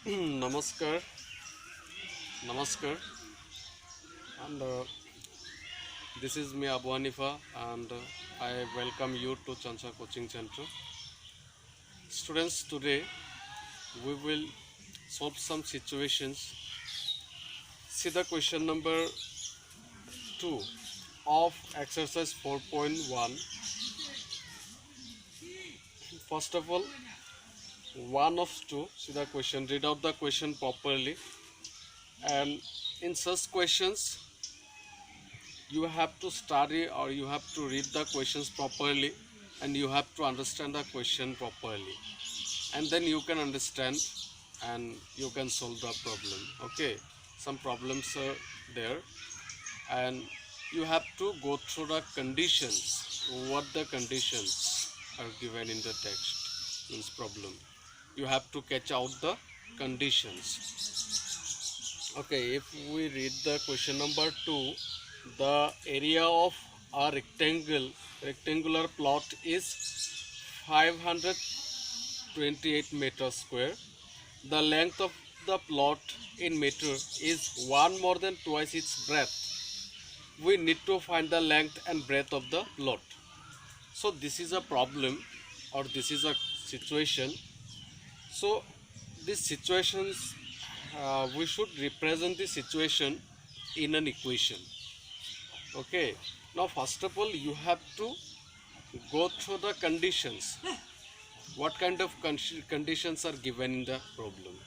Namaskar, Namaskar, and this is me Abu Hanifa, and I welcome you to Chancha Coaching Center. Students, today we will solve some situations. See the question number 2 of exercise 4.1. First of all, one of two. See the question, read out the question properly, and in such questions, you have to study or you have to read the questions properly, and you have to understand the question properly, and then you can understand and you can solve the problem. Okay, some problems are there, and you have to go through the conditions, what the conditions are given in the text means problem. You have to catch out the conditions. Okay, if we read the question number 2, the area of a rectangular plot is 528 meters square. The length of the plot in meter is one more than twice its breadth. We need to find the length and breadth of the plot. So this is a problem, or this is a situation. So these situations, we should represent the situation in an equation. Okay, now first of all you have to go through the conditions. What kind of conditions are given in the problem?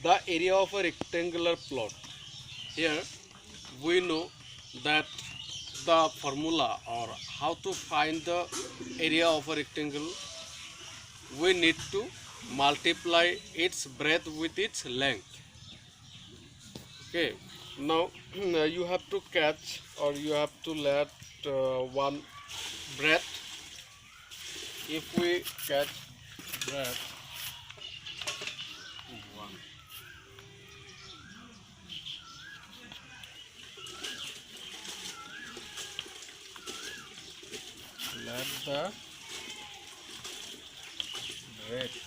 The area of a rectangular plot. Here we know that the formula, or how to find the area of a rectangle, we need to multiply its breadth with its length. Okay, now you have to catch, or you have to let one breadth. If we catch breadth one, let the breadth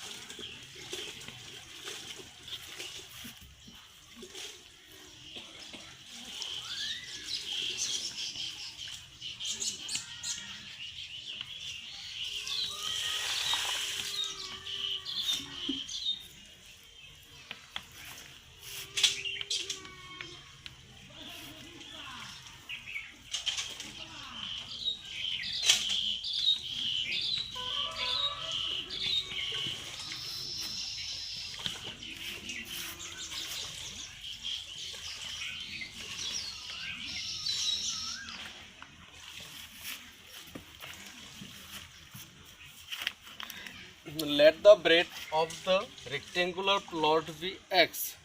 let the breadth of the rectangular plot be x.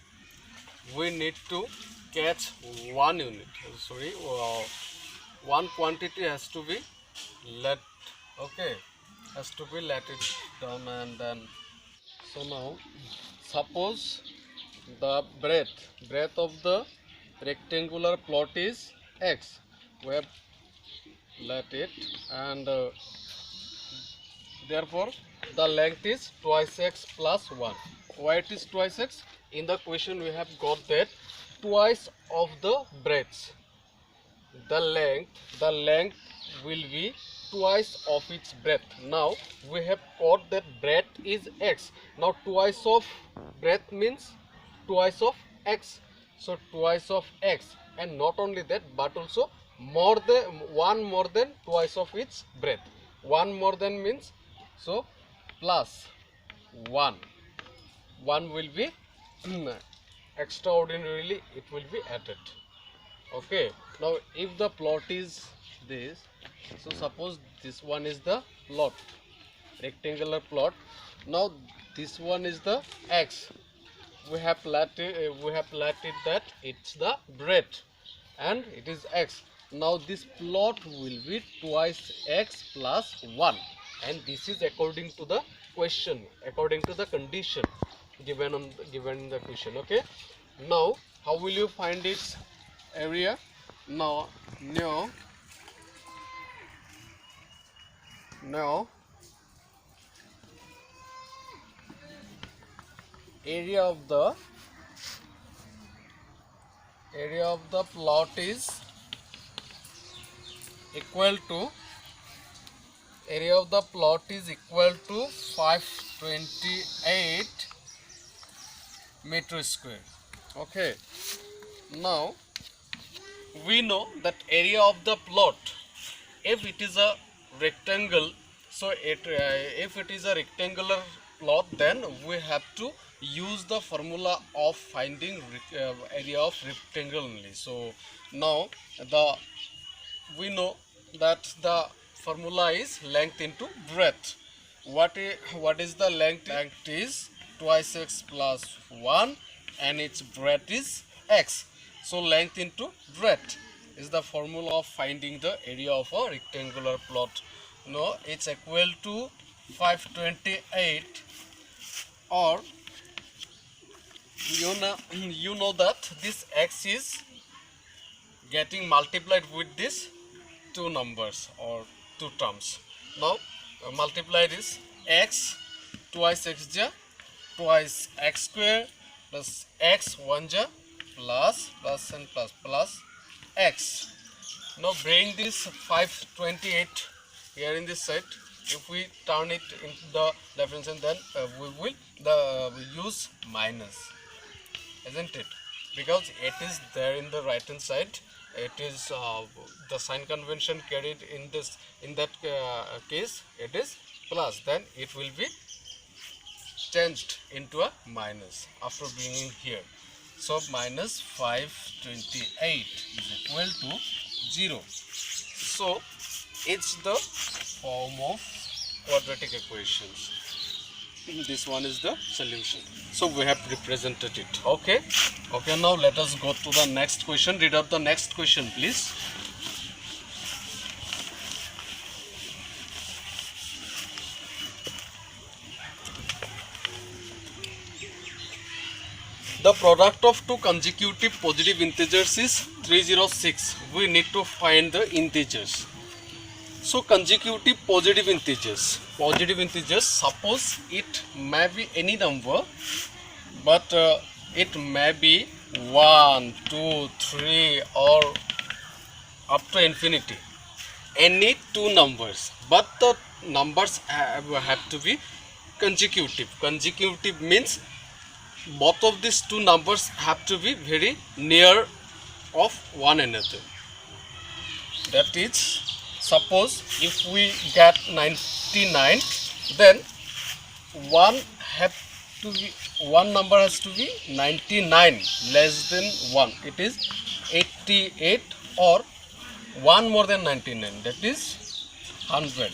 We need to catch one unit, sorry, one quantity has to be let. Okay, has to be let it down, and then so now suppose the breadth of the rectangular plot is x. We have let it, and therefore the length is twice x plus 1. Why it is twice x? In the question we have got that twice of the breadth. The length will be twice of its breadth. Now we have got that breadth is x. Now twice of breadth means twice of x. So twice of x, and not only that, but also more than twice of its breadth. One more than means, so plus 1. 1 will be extraordinarily, it will be added. Okay, now if the plot is this, so suppose this one is the plot, rectangular plot. Now this one is the x. We have let it that it's the breadth, and it is x. Now this plot will be twice x plus 1, and this is according to the question, according to the condition given in the question. Okay, now how will you find its area? Now area of the plot is equal to 528 meter square. Okay, now we know that area of the plot, if it is a rectangle, so if it is a rectangular plot, then we have to use the formula of finding area of rectangle only. So now we know that the formula is length into breadth. What is the length? Length is twice x plus 1 and its breadth is x. So length into breadth is the formula of finding the area of a rectangular plot. No, it's equal to 528, or you know that this x is getting multiplied with this two numbers or two terms. Now multiplied is x twice x ja twice x square plus x 1 ja plus and plus x. Now bring this 528 here in this side. If we turn it into the left hand side, then we will use minus, isn't it? Because it is there in the right hand side. It is the sign convention carried in that case. It is plus. Then it will be changed into a minus after bringing here. So minus 528 is equal to 0. So it's the form of quadratic equations. This one is the solution. So we have represented it. Okay. Now let us go to the next question. Read out the next question, please. The product of two consecutive positive integers is 306. We need to find the integers. So consecutive positive integers, suppose it may be any number, but it may be 1, 2, 3 or up to infinity, any two numbers, but the numbers have to be consecutive. Consecutive means both of these two numbers have to be very near of one another. That is, suppose if we get 99, then one number has to be 99 less than 1. It is 88, or 1 more than 99, that is 100.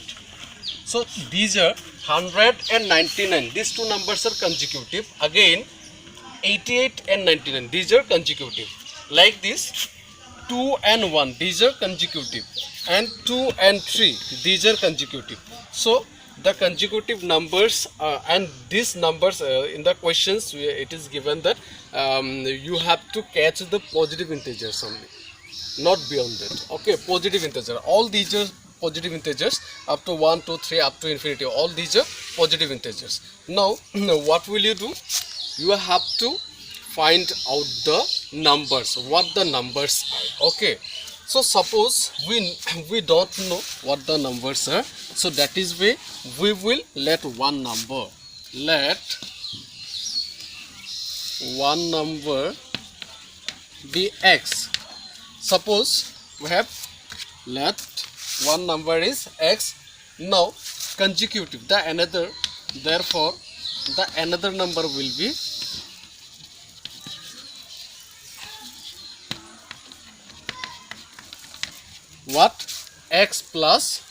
So these are 100 and 99. These two numbers are consecutive. Again 88 and 99, these are consecutive. Like this, 2 and 1, these are consecutive, and 2 and 3, these are consecutive. So the consecutive numbers and these numbers in the questions it is given that you have to catch the positive integers only, not beyond that. Okay, positive integer, all these are positive integers up to 1, 2, 3 up to infinity, all these are positive integers. Now what will you do? You have to find out the numbers, what the numbers are. Okay, so suppose we don't know what the numbers are, so that is why we will let one number be x. Suppose we have let one number is x. Now consecutive, therefore the another number will be what? X plus,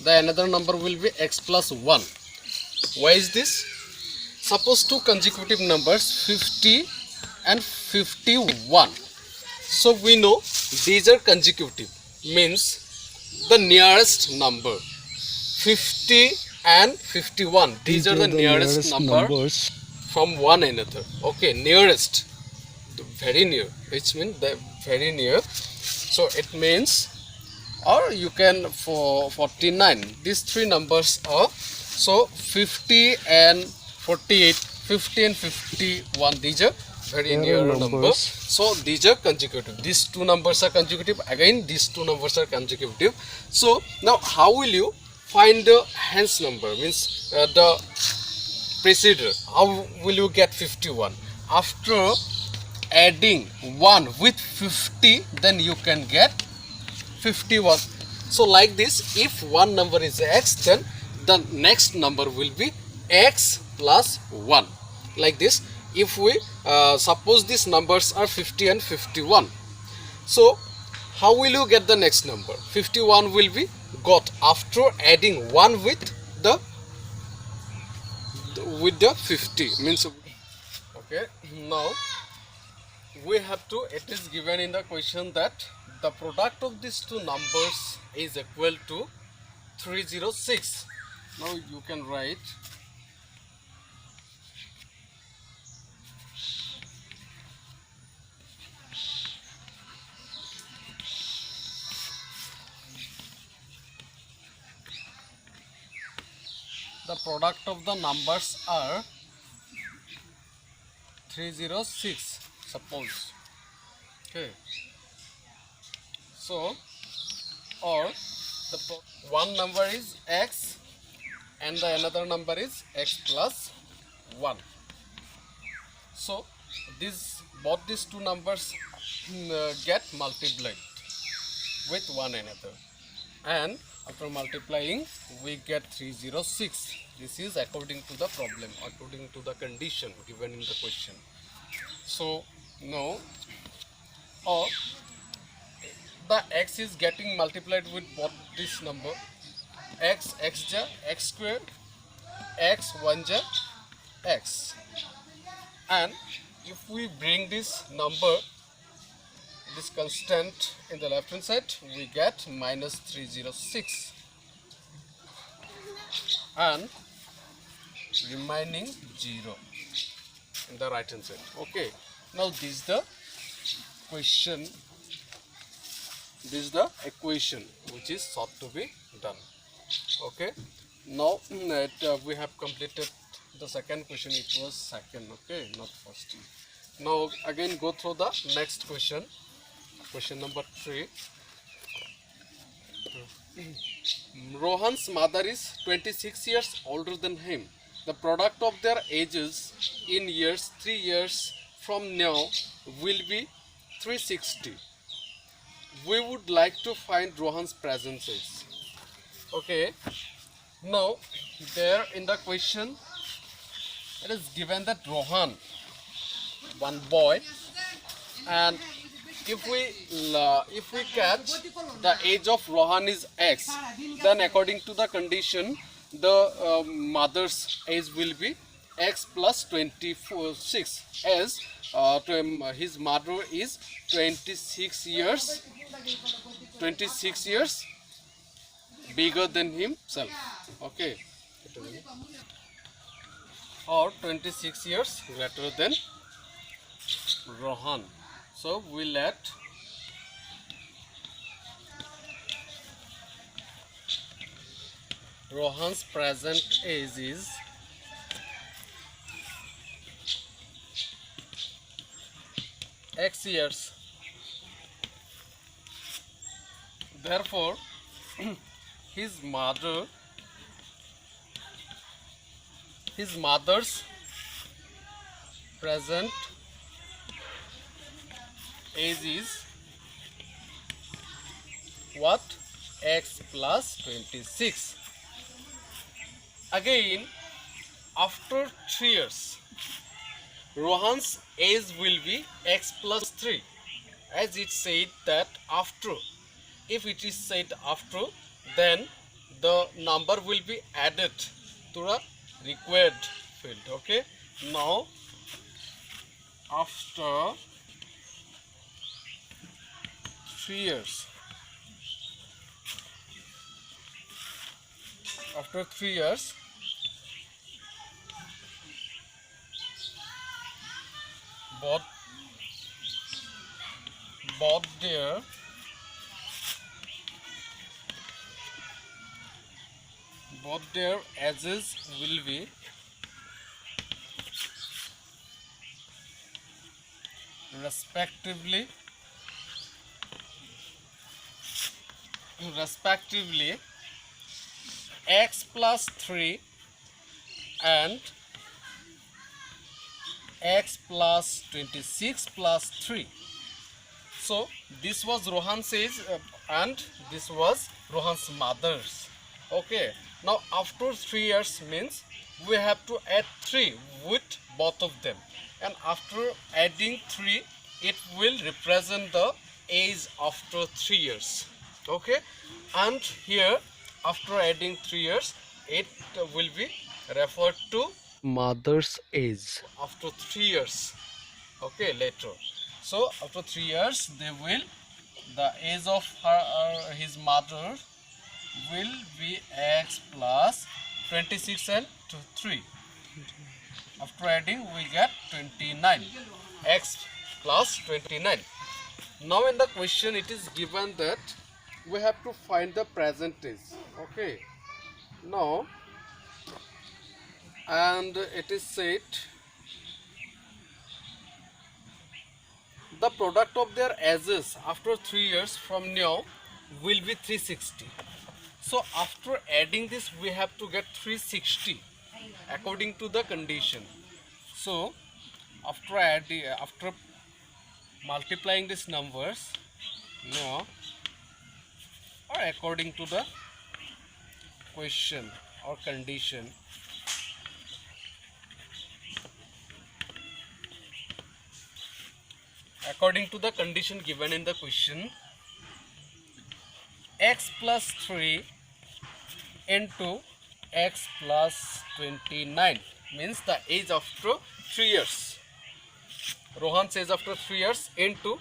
the another number will be x plus 1. Why is this? Suppose two consecutive numbers 50 and 51. So we know these are consecutive, means the nearest number 50 and 51, these are the nearest numbers from one another. Okay, nearest, very near, which means the very near. So it means, or you can for 49, these three numbers are, so 50 and 48, 50 and 51, these are very near numbers. So these are consecutive. These two numbers are consecutive. Again, these two numbers are consecutive. So now, how will you find the hence number? Means the procedure. How will you get 51? After adding 1 with 50, then you can get 51. So like this, if one number is x, then the next number will be x plus 1. Like this, if we suppose these numbers are 50 and 51, so how will you get the next number? 51 will be got after adding 1 with the 50, means. Okay, now we have to, it is given in the question that the product of these two numbers is equal to 306. Now you can write the product of the numbers are 306, suppose. Okay, so, or the one number is x and the another number is x plus 1. So both these two numbers get multiplied with one another, and after multiplying we get 306. This is according to the problem, according to the condition given in the question. So now, or the x is getting multiplied with both this number, x ja x square, x 1 ja x, and if we bring this number, this constant in the left hand side, we get minus 306 and remaining 0 in the right hand side. Okay, now this is the question, this is the equation which is sought to be done. Okay, now we have completed the second question. It was second, okay, not first. Now again go through the next question, question number 3. Rohan's mother is 26 years older than him. The product of their ages in years 3 years from now will be 360. We would like to find Rohan's present age. Okay, now there in the question it is given that Rohan, one boy, and if we catch the age of Rohan is x, then according to the condition the mother's age will be x plus 26, as his mother is 26 years bigger than himself. Okay, or 26 years greater than Rohan. So we let Rohan's present age is x years. Therefore, his mother's present age is what? X plus 26. Again, after 3 years, Rohan's age will be x plus 3, as it said that after. If it is said after, then the number will be added to the required field. Okay, now after 3 years, after 3 years, both their ages will be respectively x plus 3 and x plus 26 plus 3. So this was Rohan says and this was Rohan's mother's. Okay, now after 3 years means we have to add 3 with both of them, and after adding 3 it will represent the age after 3 years. Okay, and here after adding 3 years it will be referred to mother's age after 3 years. Okay, later. So after 3 years they will, the age of his mother will be x plus 26 and 3. After adding we get 29, x plus 29. Now in the question it is given that we have to find the present age. Okay, now and it is said the product of their ages after 3 years from now will be 360. So after adding this we have to get 360 according to the condition. So after adding, after multiplying these numbers now or according to the question or condition, according to the condition given in the question, x plus 3 into x plus 29 means the age after 3 years. Rohan's age after 3 years into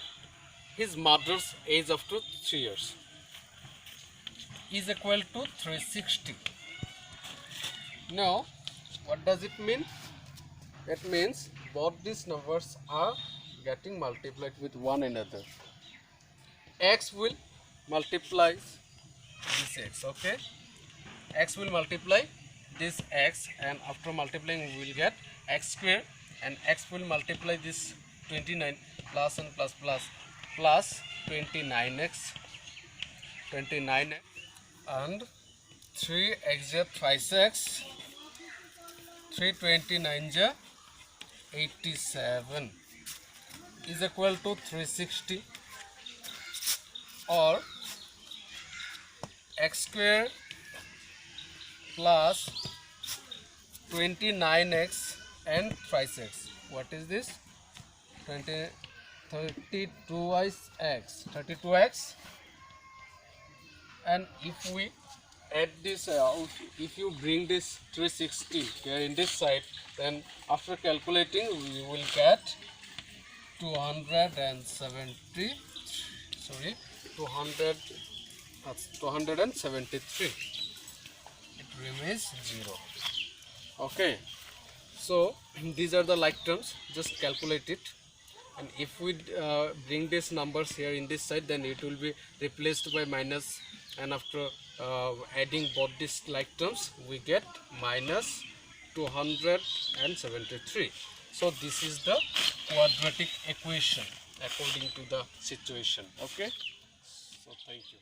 his mother's age after 3 years is equal to 360. Now what does it mean? It means both these numbers are getting multiplied with one another. X will multiply this x. Okay, x will multiply this x, and after multiplying we will get x square, and x will multiply this 29 plus and plus plus plus 29x and 3x thrice x, 329 87 is equal to 360, or x square plus 29x and thrice x. What is this? 32x, and if we add this, if you bring this 360 here in this side, then after calculating we will get 273. It remains 0. Okay, so these are the like terms, just calculate it, and if we bring these numbers here in this side, then it will be replaced by minus, and after adding both these like terms we get minus 273. So this is the quadratic equation according to the situation. Okay, so thank you.